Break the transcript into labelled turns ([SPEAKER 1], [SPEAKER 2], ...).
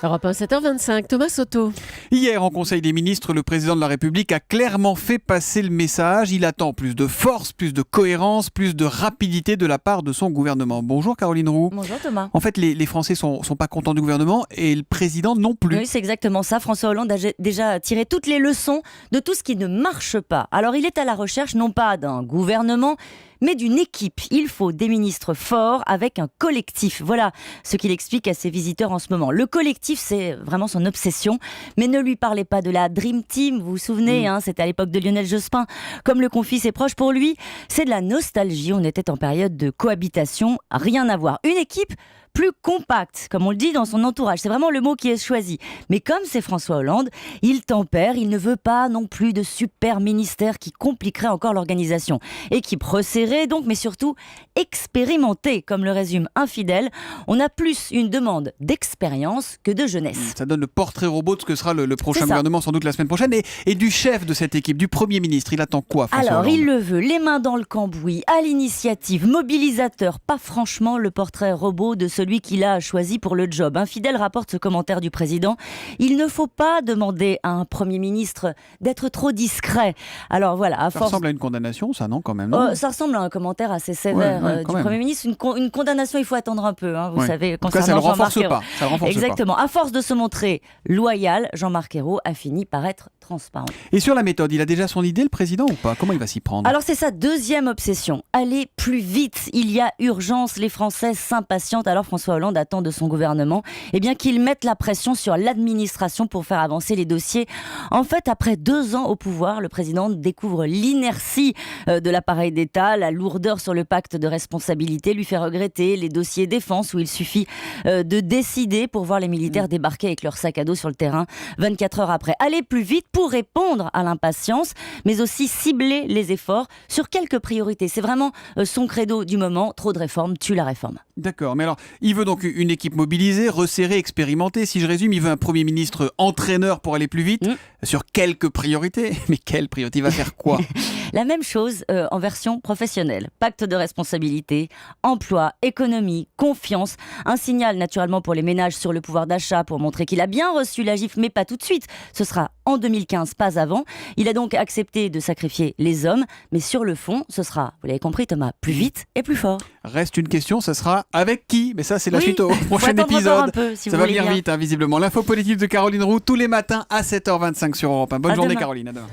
[SPEAKER 1] Europe 1, 7h25, Thomas Soto.
[SPEAKER 2] Hier, en Conseil des ministres, le président de la République a clairement fait passer le message. Il attend plus de force, plus de cohérence, plus de rapidité de la part de son gouvernement. Bonjour Caroline Roux.
[SPEAKER 3] Bonjour Thomas.
[SPEAKER 2] En fait, les Français sont pas contents du gouvernement et le président non plus.
[SPEAKER 3] Oui, c'est exactement ça. François Hollande a déjà tiré toutes les leçons de tout ce qui ne marche pas. Alors il est à la recherche non pas d'un gouvernement, mais d'une équipe. Il faut des ministres forts avec un collectif. Voilà ce qu'il explique à ses visiteurs en ce moment. Le collectif, c'est vraiment son obsession. Mais ne lui parlez pas de la Dream Team, vous vous souvenez, c'était à l'époque de Lionel Jospin. Comme le confient ses proches, pour lui, c'est de la nostalgie. On était en période de cohabitation, rien à voir. Une équipe plus compacte, comme on le dit dans son entourage. C'est vraiment le mot qui est choisi. Mais comme c'est François Hollande, il tempère, il ne veut pas non plus de super ministère qui compliquerait encore l'organisation. Équipe resserrée donc, mais surtout expérimentée, comme le résume un fidèle. On a plus une demande d'expérience que de jeunesse.
[SPEAKER 2] Ça donne le portrait robot de ce que sera le prochain gouvernement, sans doute la semaine prochaine. Et du chef de cette équipe, du Premier ministre, il attend quoi, François
[SPEAKER 3] Alors,
[SPEAKER 2] Hollande ?
[SPEAKER 3] il le veut, les mains dans le cambouis, à l'initiative, mobilisateur, pas franchement le portrait robot de celui qu'il a choisi pour le job. Un fidèle rapporte ce commentaire du président. Il ne faut pas demander à un Premier ministre d'être trop discret. Alors voilà,
[SPEAKER 2] Ça ressemble à une condamnation, ça, non, quand même, non ?
[SPEAKER 3] Ça ressemble à un commentaire assez sévère du Premier ministre. Une condamnation, il faut attendre un peu, vous savez,
[SPEAKER 2] en tout cas, ça ne le renforce pas.
[SPEAKER 3] Exactement. À force de se montrer loyal, Jean-Marc Ayrault a fini par être transparent.
[SPEAKER 2] Et sur la méthode, il a déjà son idée, le président, ou pas ? Comment il va s'y prendre ?
[SPEAKER 3] Alors c'est sa deuxième obsession, aller plus vite. Il y a urgence, les Français s'impatientent. Alors François Hollande attend de son gouvernement qu'il mette la pression sur l'administration pour faire avancer les dossiers. En fait, après 2 ans au pouvoir, le président découvre l'inertie de l'appareil d'État, la lourdeur sur le pacte de responsabilité lui fait regretter les dossiers défense où il suffit de décider pour voir les militaires débarquer avec leur sac à dos sur le terrain 24 heures après. Aller plus vite pour répondre à l'impatience, mais aussi cibler les efforts sur quelques priorités. C'est vraiment son credo du moment. Trop de réformes tue la réforme.
[SPEAKER 2] D'accord, mais alors, il veut donc une équipe mobilisée, resserrée, expérimentée. Si je résume, il veut un Premier ministre entraîneur pour aller plus vite, sur quelques priorités. Mais quelle priorité ? Il va faire quoi ?
[SPEAKER 3] La même chose en version professionnelle. Pacte de responsabilité, emploi, économie, confiance. Un signal naturellement pour les ménages sur le pouvoir d'achat pour montrer qu'il a bien reçu la gifle, mais pas tout de suite. Ce sera en 2015, pas avant. Il a donc accepté de sacrifier les hommes, mais sur le fond, ce sera, vous l'avez compris Thomas, plus vite et plus fort.
[SPEAKER 2] Reste une question, ça sera avec qui ? Mais ça, c'est la suite au prochain épisode. Ça va venir vite, visiblement. L'info politique de Caroline Roux, tous les matins à 7h25 sur Europe 1. Bonne journée, Caroline. À demain.